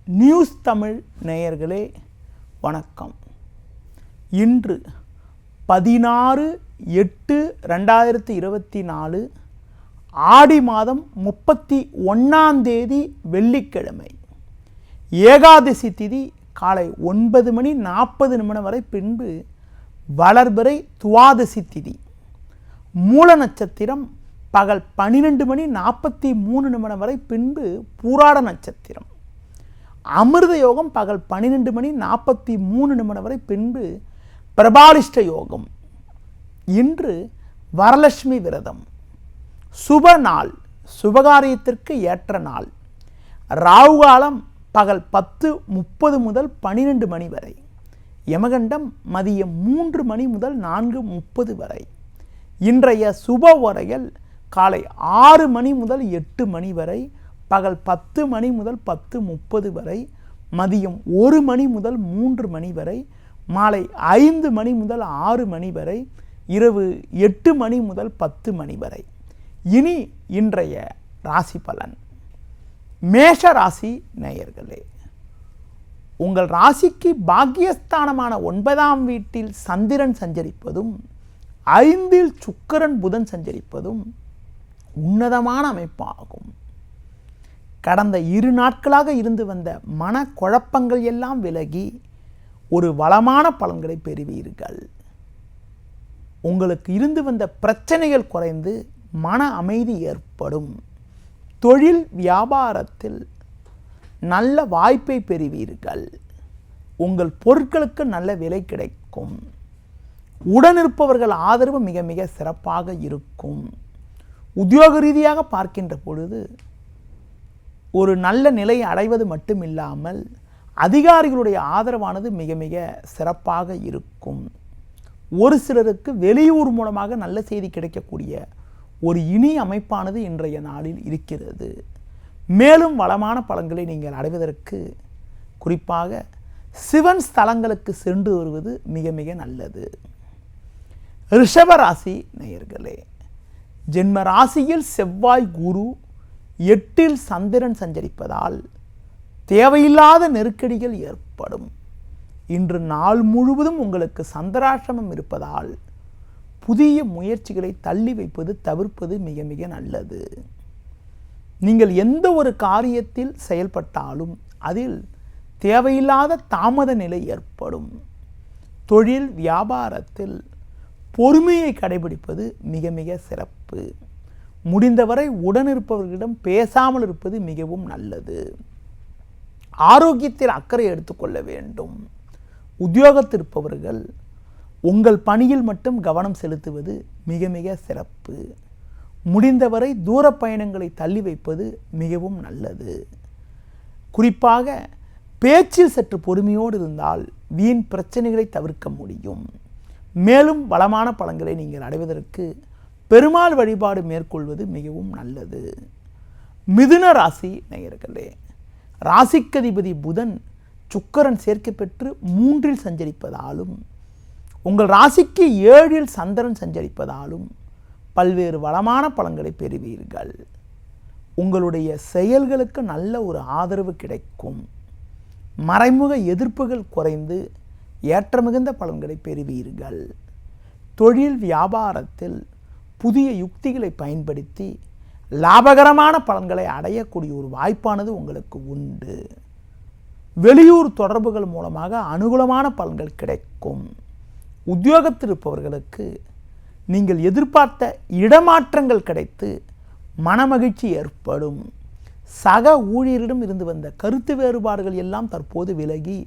News Tamil நேயர்களே வணக்கம். இன்று 16/8/2024 ஆடி மாதம் 31 வெள்ளிக்கிழமை. ஏகாதசி திதி காலை 9:40 வரை, பின்பு வளர்பிறை துவாதசி திதி. மூல நட்சத்திரம் பகல் 12:43 வரை, பின்பு பூராட நட்சத்திரம். அமிர்த யோகம் பகல் 12:43 வரை, பின்பு பிரபாலிஷ்ட யோகம். இன்று வரலட்சுமி விரதம். சுப நாள், சுபகாரியத்திற்கு ஏற்ற நாள். ராகு காலம் பகல் 10:30 முதல் 12 மணி வரை. யமகண்டம் மதியம் 3 மணி முதல் 4:30 வரை. இன்றைய சுப உரையில் காலை 6 மணி முதல் 8 மணி வரை, பகல் 10 மணி முதல் 10:30 வரை, மதியம் 1 மணி முதல் 3 மணி வரை, மாலை 5 மணி முதல் 6 மணி வரை, இரவு 8 மணி முதல் 10 மணி வரை. இனி இன்றைய ராசி பலன். மேஷ ராசி நேயர்களே, உங்கள் ராசிக்கு பாக்கியஸ்தானமான 9ஆம் வீட்டில் சந்திரன் சஞ்சரிப்பதும் 5இல் சுக்கிரன் புதன் சஞ்சரிப்பதும் உன்னதமான அமைப்பாகும். கடந்த 2 நாட்களாக இருந்து வந்த மன குழப்பங்கள் எல்லாம் விலகி ஒரு வளமான பலன்களை பெறுவீர்கள். உங்களுக்கு இருந்து வந்த பிரச்சனைகள் குறைந்து மன அமைதி ஏற்படும். தொழில் வியாபாரத்தில் நல்ல வாய்ப்பை பெறுவீர்கள். உங்கள் பொருட்களுக்கு நல்ல விலை கிடைக்கும். உடனிருப்பவர்கள் ஆதரவு மிக மிக சிறப்பாக இருக்கும். உத்தியோக ரீதியாக பார்க்கின்ற பொழுது ஒரு நல்ல நிலையை அடைவது மட்டுமில்லாமல் அதிகாரிகளுடைய ஆதரவானது மிக மிக சிறப்பாக இருக்கும். ஒரு சிலருக்கு வெளியூர் மூலமாக நல்ல செய்தி கிடைக்கக்கூடிய ஒரு இனிய அமைப்பானது இன்றைய நாளில் இருக்கிறது. மேலும் வளமான பலன்களை நீங்கள் அடைவதற்கு குறிப்பாக சிவன் ஸ்தலங்களுக்கு சென்று வருவது மிக மிக நல்லது. ரிஷபராசி நேயர்களே, ஜென்ம ராசியில் செவ்வாய் குரு 8இல் சந்திரன் சஞ்சரிப்பதால் தேவையில்லாத நெருக்கடிகள் ஏற்படும். இன்று நாள் முழுவதும் உங்களுக்கு சந்திராஷ்டமம் இருப்பதால் புதிய முயற்சிகளை தள்ளி வைப்பது தவிர்ப்பது மிக மிக நல்லது. நீங்கள் எந்த ஒரு காரியத்தில் செயல்பட்டாலும் அதில் தேவையில்லாத தாமத நிலை ஏற்படும். தொழில் வியாபாரத்தில் பொறுமையை கடைபிடிப்பது மிக மிக சிறப்பு. முடிந்தவரை உடனிருப்பவர்களிடம் பேசாமல் இருப்பது மிகவும் நல்லது. ஆரோக்கியத்தில் அக்கறை எடுத்துக்கொள்ள வேண்டும். உத்தியோகத்தில் இருப்பவர்கள் உங்கள் பணியில் மட்டும் கவனம் செலுத்துவது மிக மிக சிறப்பு. முடிந்தவரை தூர பயணங்களை தள்ளி வைப்பது மிகவும் நல்லது. குறிப்பாக பேச்சில் சற்று பொறுமையோடு இருந்தால் வீண் பிரச்சனைகளை தவிர்க்க முடியும். மேலும் வளமான பலன்களை நீங்கள் அடைவதற்கு பெருமாள் வழிபாடு மேற்கொள்வது மிகவும் நல்லது. மிதுன ராசி நேயர்களே, ராசிக்கதிபதி புதன் சுக்கிரன் சேர்க்கை பெற்று 3இல் சஞ்சரிப்பதாலும் உங்கள் ராசிக்கு 7இல் சந்திரன் சஞ்சரிப்பதாலும் பல்வேறு வளமான பலன்களை பெறுவீர்கள். உங்களுடைய செயல்களுக்கு நல்ல ஒரு ஆதரவு கிடைக்கும். மறைமுக எதிர்ப்புகள் குறைந்து ஏற்ற மிகுந்த பலன்களை பெறுவீர்கள். தொழில் வியாபாரத்தில் புதிய யுக்திகளை பயன்படுத்தி லாபகரமான பலன்களை அடையக்கூடிய ஒரு வாய்ப்பானது உங்களுக்கு உண்டு. வெளியூர் தொடர்புகள் மூலமாக அனுகூலமான பலன்கள் கிடைக்கும். உத்தியோகத்தில் இருப்பவர்களுக்கு நீங்கள் எதிர்பார்த்த இடமாற்றங்கள் கிடைத்து மனமகிழ்ச்சி ஏற்படும். சக ஊழியரிடம் இருந்து வந்த கருத்து வேறுபாடுகள் எல்லாம் தற்போது விலகி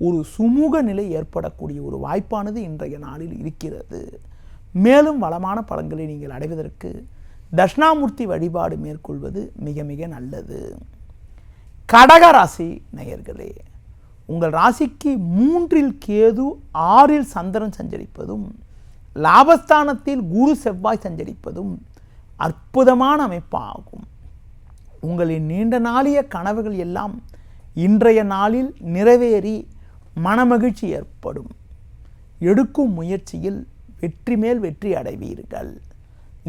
ஒரு சுமூக நிலை ஏற்படக்கூடிய ஒரு வாய்ப்பானது இன்றைய நாளில் இருக்கிறது. மேலும் வளமான பலன்களை நீங்கள் அடைவதற்கு தட்சிணாமூர்த்தி வழிபாடு மேற்கொள்வது மிக மிக நல்லது. கடக ராசி நேயர்களே, உங்கள் ராசிக்கு 3இல் கேது 6இல் சந்திரன் சஞ்சரிப்பதும் லாபஸ்தானத்தில் குரு செவ்வாய் சஞ்சரிப்பதும் அற்புதமான அமைப்பாகும். உங்களின் நீண்ட நாளிய கனவுகள் எல்லாம் இன்றைய நாளில் நிறைவேறி மனமகிழ்ச்சி ஏற்படும். எடுக்கும் முயற்சியில் வெற்றி மேல் வெற்றி அடைவீர்கள்.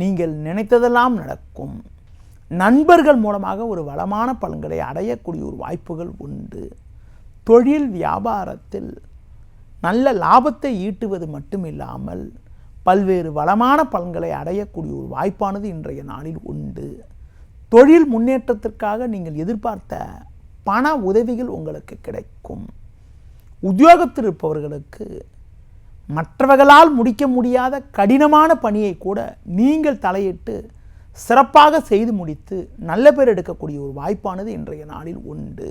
நீங்கள் நினைத்ததெல்லாம் நடக்கும். நண்பர்கள் மூலமாக ஒரு வளமான பலன்களை அடையக்கூடிய ஒரு வாய்ப்புகள் உண்டு. தொழில் வியாபாரத்தில் நல்ல லாபத்தை ஈட்டுவது மட்டுமில்லாமல் பல்வேறு வளமான பலன்களை அடையக்கூடிய ஒரு வாய்ப்பானது இன்றைய நாளில் உண்டு. தொழில் முன்னேற்றத்திற்காக நீங்கள் எதிர்பார்த்த பண உதவிகள் உங்களுக்கு கிடைக்கும். உத்தியோகத்தில் இருப்பவர்களுக்கு மற்றவர்களால் முடிக்க முடியாத கடினமான பணியை கூட நீங்கள் தலையிட்டு சிறப்பாக செய்து முடித்து நல்ல பேர் எடுக்கக்கூடிய ஒரு வாய்ப்பானது இன்றைய நாளில் உண்டு.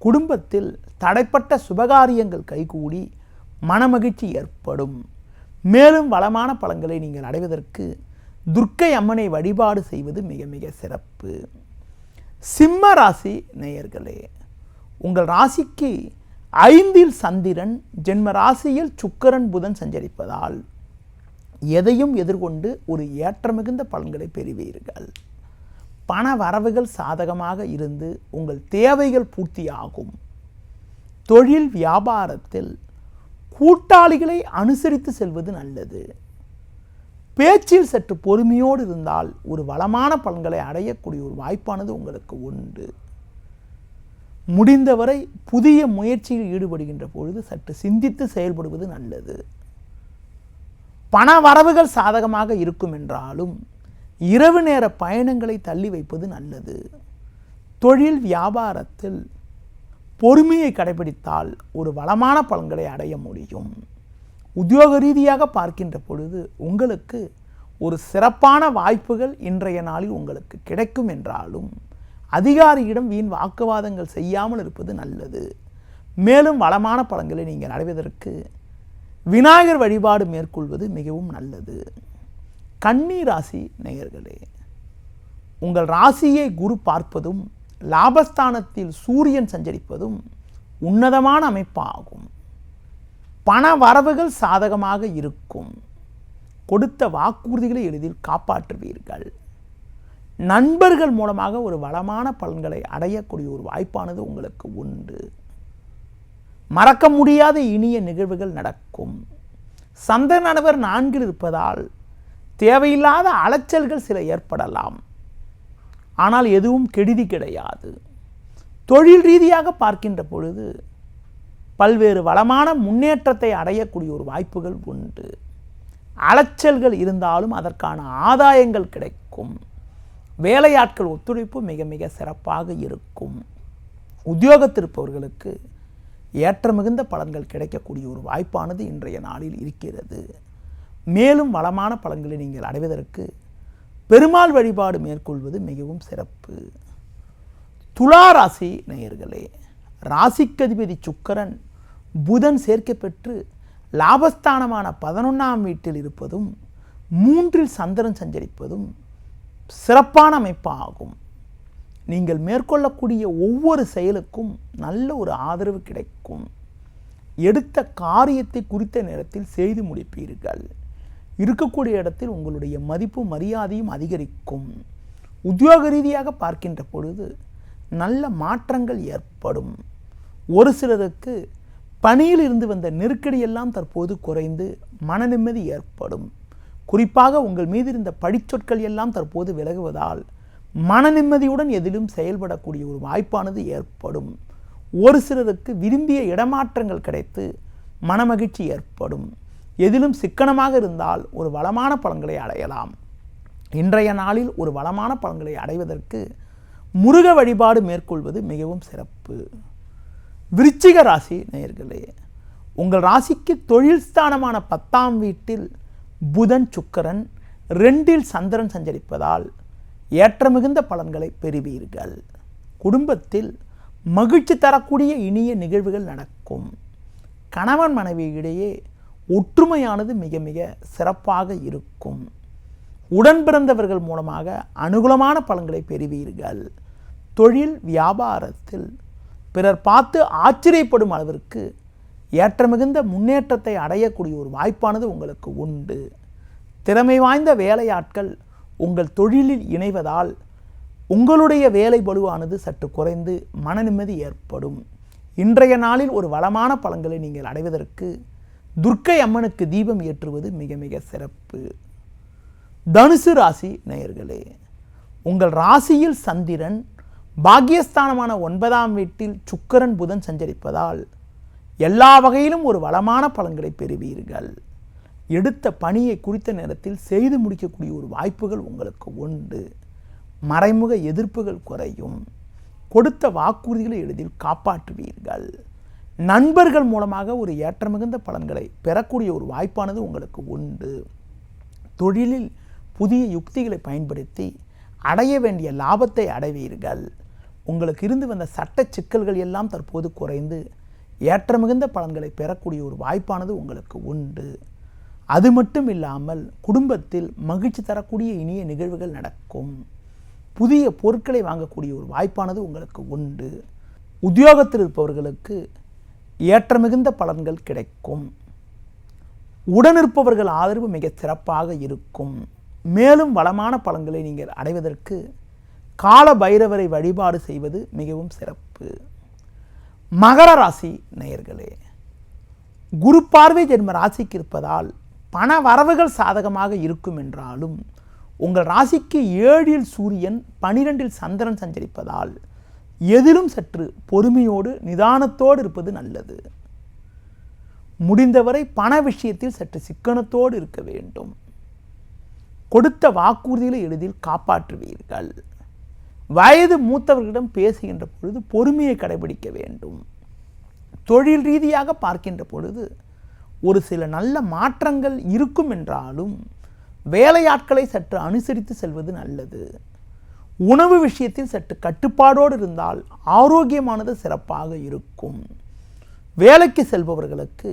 குடும்பத்தில் தடைப்பட்ட சுபகாரியங்கள் கைகூடி மனமகிழ்ச்சி ஏற்படும். மேலும் வளமான பலன்களை நீங்கள் அடைவதற்கு துர்க்கை அம்மனை வழிபாடு செய்வது மிக மிக சிறப்பு. சிம்ம ராசி நேயர்களே, உங்கள் ராசிக்கு 5ல் சந்திரன், ஜென்ம ராசியில் சுக்கிரன் புதன் சஞ்சரிப்பதால் எதையும் எதிர்கொண்டு ஒரு ஏற்றமிகுந்த பலன்களை பெறுவீர்கள். பண வரவுகள் சாதகமாக இருந்து உங்கள் தேவைகள் பூர்த்தியாகும். தொழில் வியாபாரத்தில் கூட்டாளிகளை அனுசரித்து செல்வது நல்லது. பேச்சில் சற்று பொறுமையோடு இருந்தால் ஒரு வளமான பலன்களை அடையக்கூடிய ஒரு வாய்ப்பானது உங்களுக்கு உண்டு. முடிந்தவரை புதிய முயற்சியில் ஈடுபடுகின்ற பொழுது சற்று சிந்தித்து செயல்படுவது நல்லது. பண வரவுகள் சாதகமாக இருக்கும் என்றாலும் இரவு நேர பயணங்களை தள்ளி வைப்பது நல்லது. தொழில் வியாபாரத்தில் பொறுமையை கடைபிடித்தால் ஒரு வளமான பலன்களை அடைய முடியும். உத்தியோக ரீதியாக பார்க்கின்ற பொழுது உங்களுக்கு ஒரு சிறப்பான வாய்ப்புகள் இன்றைய நாளில் உங்களுக்கு கிடைக்கும் என்றாலும் அதிகாரியிடம் வீண் வாக்குவாதங்கள் செய்யாமல் இருப்பது நல்லது. மேலும் வளமான பலன்களை நீங்கள் அடைவதற்கு விநாயகர் வழிபாடு மேற்கொள்வது மிகவும் நல்லது. கன்னி ராசி நேயர்களே, உங்கள் ராசியை குரு பார்ப்பதும் லாபஸ்தானத்தில் சூரியன் சஞ்சரிப்பதும் உன்னதமான அமைப்பாகும். பண வரவுகள் சாதகமாக இருக்கும். கொடுத்த வாக்குறுதிகளை எளிதில் காப்பாற்றுவீர்கள். நண்பர்கள் மூலமாக ஒரு வளமான பலன்களை அடையக்கூடிய ஒரு வாய்ப்பானது உங்களுக்கு உண்டு. மறக்க முடியாத இனிய நிகழ்வுகள் நடக்கும். சந்திரனவர் 4ல் இருப்பதால் தேவையில்லாத அலைச்சல்கள் சில ஏற்படலாம். ஆனால் எதுவும் கெடுதி கிடையாது. தொழில் ரீதியாக பார்க்கின்ற பொழுது பல்வேறு வளமான முன்னேற்றத்தை அடையக்கூடிய ஒரு வாய்ப்புகள் உண்டு. அலைச்சல்கள் இருந்தாலும் அதற்கான ஆதாயங்கள் கிடைக்கும். வேலையாட்கள் ஒத்துழைப்பு மிக மிக சிறப்பாக இருக்கும். உத்தியோகத்திருப்பவர்களுக்கு ஏற்ற மிகுந்த பலன்கள் கிடைக்கக்கூடிய ஒரு வாய்ப்பானது இன்றைய நாளில் இருக்கிறது. மேலும் வளமான பலன்களை நீங்கள் அடைவதற்கு பெருமாள் வழிபாடு மேற்கொள்வது மிகவும் சிறப்பு. துலா ராசி நேயர்களே, ராசிக்கதிபதி சுக்கிரன் புதன் சேர்க்கை பெற்று லாபஸ்தானமான 11ஆம் வீட்டில் இருப்பதும் 3ல் சந்திரன் சஞ்சரிப்பதும் சிறப்பான அமைப்பாகும். நீங்கள் மேற்கொள்ளக்கூடிய ஒவ்வொரு செயலுக்கும் நல்ல ஒரு ஆதரவு கிடைக்கும். எடுத்த காரியத்தை குறித்த நேரத்தில் செய்து முடிப்பீர்கள். இருக்கக்கூடிய இடத்தில் உங்களுடைய மதிப்பு மரியாதையும் அதிகரிக்கும். உத்தியோக ரீதியாக பார்க்கின்ற பொழுது நல்ல மாற்றங்கள் ஏற்படும். ஒரு சிலருக்கு பணியில் இருந்து வந்த நெருக்கடியெல்லாம் தற்போது குறைந்து மன நிம்மதி ஏற்படும். குறிப்பாக உங்கள் மீது இருந்த பழிச்சொற்கள் எல்லாம் தற்போது விலகுவதால் மன நிம்மதியுடன் எதிலும் செயல்படக்கூடிய ஒரு வாய்ப்பானது ஏற்படும். ஒரு சிலருக்கு விரும்பிய இடமாற்றங்கள் கிடைத்து மனமகிழ்ச்சி ஏற்படும். எதிலும் சிக்கனமாக இருந்தால் ஒரு வளமான பலன்களை அடையலாம். இன்றைய நாளில் ஒரு வளமான பலன்களை அடைவதற்கு முருக வழிபாடு மேற்கொள்வது மிகவும் சிறப்பு. விருச்சிக ராசி நேயர்களே, உங்கள் ராசிக்கு தொழில் ஸ்தானமான 10ஆம் வீட்டில் புதன் சுக்கிரன் 2ல் சந்திரன் சஞ்சரிப்பதால் ஏற்ற மிகுந்த பலன்களை பெறுவீர்கள். குடும்பத்தில் மகிழ்ச்சி தரக்கூடிய இனிய நிகழ்வுகள் நடக்கும். கணவன் மனைவியிடையே ஒற்றுமையானது மிக மிக சிறப்பாக இருக்கும். உடன் பிறந்தவர்கள் மூலமாக அனுகூலமான பலன்களை பெறுவீர்கள். தொழில் வியாபாரத்தில் பிறர் பார்த்து ஆச்சரியப்படும் அளவிற்கு ஏற்ற மிகுந்த முன்னேற்றத்தை அடையக்கூடிய ஒரு வாய்ப்பானது உங்களுக்கு உண்டு. திறமை வாய்ந்த வேலையாட்கள் உங்கள் தொழிலில் இணைவதால் உங்களுடைய வேலை பளுவானது சற்று குறைந்து மன நிம்மதி ஏற்படும். இன்றைய நாளில் ஒரு வளமான பலன்களை நீங்கள் அடைவதற்கு துர்க்கை அம்மனுக்கு தீபம் ஏற்றுவது மிக மிக சிறப்பு. தனுசு ராசி நேயர்களே, உங்கள் ராசியில் சந்திரன், பாக்கியஸ்தானமான 9ஆம் வீட்டில் சுக்கிரன், புதன் சஞ்சரிப்பதால் எல்லா வகையிலும் ஒரு வளமான பலன்களை பெறுவீர்கள். எடுத்த பணியை குறித்த நேரத்தில் செய்து முடிக்கக்கூடிய ஒரு வாய்ப்புகள் உங்களுக்கு உண்டு. மறைமுக எதிர்ப்புகள் குறையும். கொடுத்த வாக்குறுதிகளை எளிதில் காப்பாற்றுவீர்கள். நண்பர்கள் மூலமாக ஒரு ஏற்றமிகுந்த பலன்களை பெறக்கூடிய ஒரு வாய்ப்பானது உங்களுக்கு உண்டு. தொழிலில் புதிய யுக்திகளை பயன்படுத்தி அடைய வேண்டிய லாபத்தை அடைவீர்கள். உங்களுக்கு இருந்து வந்த சட்ட சிக்கல்கள் எல்லாம் தற்போது குறைந்து ஏற்றமிகுந்த பலன்களை பெறக்கூடிய ஒரு வாய்ப்பானது உங்களுக்கு உண்டு. அது மட்டும் இல்லாமல் குடும்பத்தில் மகிழ்ச்சி தரக்கூடிய இனிய நிகழ்வுகள் நடக்கும். புதிய பொருட்களை வாங்கக்கூடிய ஒரு வாய்ப்பானது உங்களுக்கு உண்டு. உத்தியோகத்தில் இருப்பவர்களுக்கு ஏற்றமிகுந்த பலன்கள் கிடைக்கும். உடனிருப்பவர்கள் ஆதரவு மிக சிறப்பாக இருக்கும். மேலும் வளமான பலன்களை நீங்கள் அடைவதற்கு கால பைரவரை வழிபாடு செய்வது மிகவும் சிறப்பு. மகர ராசி நேயர்களே, குரு பார்வை ஜென்ம ராசிக்கு இருப்பதால் பண வரவுகள் சாதகமாக இருக்கும் என்றாலும் உங்கள் ராசிக்கு 7இல் சூரியன், 12இல் சந்திரன் சஞ்சரிப்பதால் எதிலும் சற்று பொறுமையோடு நிதானத்தோடு இருப்பது நல்லது. முடிந்தவரை பண விஷயத்தில் சற்று சிக்கனத்தோடு இருக்க வேண்டும். கொடுத்த வாக்குறுதிகளை எளிதில் காப்பாற்றுவீர்கள். வயது மூத்தவர்களிடம் பேசுகின்ற பொழுது பொறுமையை கடைபிடிக்க வேண்டும். தொழில் ரீதியாக பார்க்கின்ற பொழுது ஒரு சில நல்ல மாற்றங்கள் இருக்கும் என்றாலும் வேலையாட்களை சற்று அனுசரித்து செல்வது நல்லது. உணவு விஷயத்தில் சற்று கட்டுப்பாடோடு இருந்தால் ஆரோக்கியமானது சிறப்பாக இருக்கும். வேலைக்கு செல்பவர்களுக்கு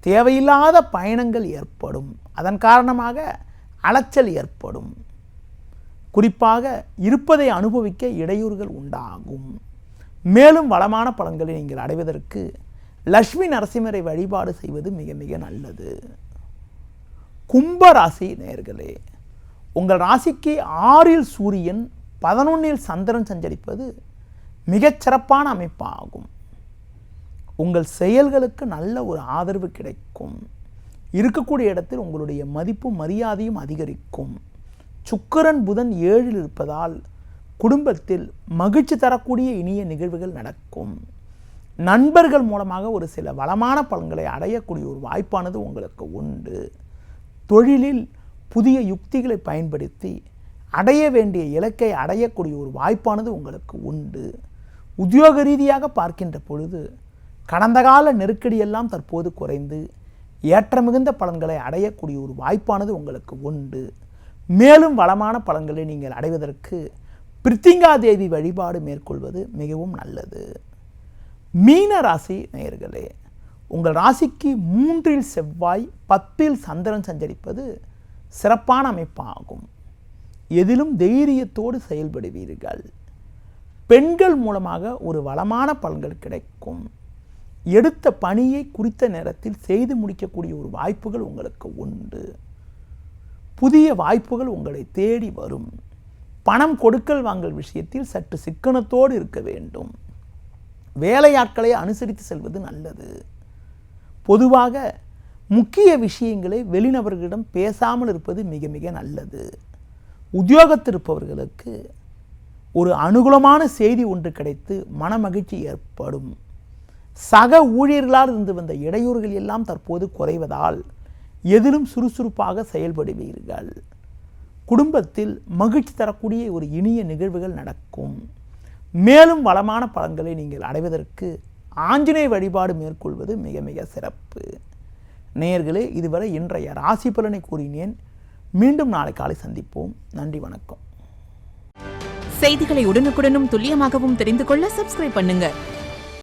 தேவையில்லாத பயணங்கள் ஏற்படும். அதன் காரணமாக அலைச்சல் ஏற்படும். குறிப்பாக இருப்பதை அனுபவிக்க இடையூறுகள் உண்டாகும். மேலும் வளமான பலன்களை நீங்கள் அடைவதற்கு லட்சுமி நரசிம்மரை வழிபாடு செய்வது மிக மிக நல்லது. கும்பராசி நேயர்களே, உங்கள் ராசிக்கு 6இல் சூரியன், 11இல் சந்திரன் சஞ்சரிப்பது மிகச்சிறப்பான அமைப்பாகும். உங்கள் செயல்களுக்கு நல்ல ஒரு ஆதரவு கிடைக்கும். இருக்கக்கூடிய இடத்தில் உங்களுடைய மதிப்பும் மரியாதையும் அதிகரிக்கும். சுக்கிரன், புதன் 7இல் இருப்பதால் குடும்பத்தில் மகிழ்ச்சி தரக்கூடிய இனிய நிகழ்வுகள் நடக்கும். நண்பர்கள் மூலமாக ஒரு சில வளமான பலன்களை அடையக்கூடிய ஒரு வாய்ப்பானது உங்களுக்கு உண்டு. தொழிலில் புதிய யுக்திகளை பயன்படுத்தி அடைய வேண்டிய இலக்கை அடையக்கூடிய ஒரு வாய்ப்பானது உங்களுக்கு உண்டு. உத்தியோக ரீதியாக பார்க்கின்ற பொழுது கடந்த கால நெருக்கடியெல்லாம் தற்போது குறைந்து ஏற்றமிகுந்த பலன்களை அடையக்கூடிய ஒரு வாய்ப்பானது உங்களுக்கு உண்டு. மேலும் வளமான பலன்களை நீங்கள் அடைவதற்கு பிரித்திங்கா தேவி வழிபாடு மேற்கொள்வது மிகவும் நல்லது. மீன ராசி நேயர்களே, உங்கள் ராசிக்கு 3இல் செவ்வாய், 10இல் சந்திரன் சஞ்சரிப்பது சிறப்பான அமைப்பாகும். எதிலும் தைரியத்தோடு செயல்படுவீர்கள். பெண்கள் மூலமாக ஒரு வளமான பலன்கள் கிடைக்கும். எடுத்த பணியை குறித்த நேரத்தில் செய்து முடிக்கக்கூடிய ஒரு வாய்ப்புகள் உங்களுக்கு உண்டு. புதிய வாய்ப்புகள் உங்களை தேடி வரும். பணம் கொடுக்கல் வாங்கல் விஷயத்தில் சற்று சிக்கனத்தோடு இருக்க வேண்டும். வேலையாட்களை அனுசரித்து செல்வது நல்லது. பொதுவாக முக்கிய விஷயங்களை வெளிநபர்களிடம் பேசாமல் இருப்பது மிக மிக நல்லது. உத்தியோகத்தில் இருப்பவர்களுக்கு ஒரு அனுகூலமான செய்தி ஒன்று கிடைத்து மனமகிழ்ச்சி ஏற்படும். சக ஊழியர்களால் இருந்து வந்த இடையூறுகள் எல்லாம் தற்போது குறைவதால் எதிலும் சுறுசுறுப்பாக செயல்படுவீர்கள். குடும்பத்தில் மகிழ்ச்சி தரக்கூடிய ஒரு இனிய நிகழ்வுகள் நடக்கும். மேலும் வளமான பலன்களை நீங்கள் அடைவதற்கு ஆஞ்சநேய வழிபாடு மேற்கொள்வது மிக மிக சிறப்பு. நேயர்களே, இதுவரை இன்றைய ராசி பலனை கூறினேன். மீண்டும் நாளை காலை சந்திப்போம். நன்றி, வணக்கம். செய்திகளை உடனுக்குடனும் துல்லியமாகவும் தெரிந்து கொள்ள சப்ஸ்கிரைப் பண்ணுங்க.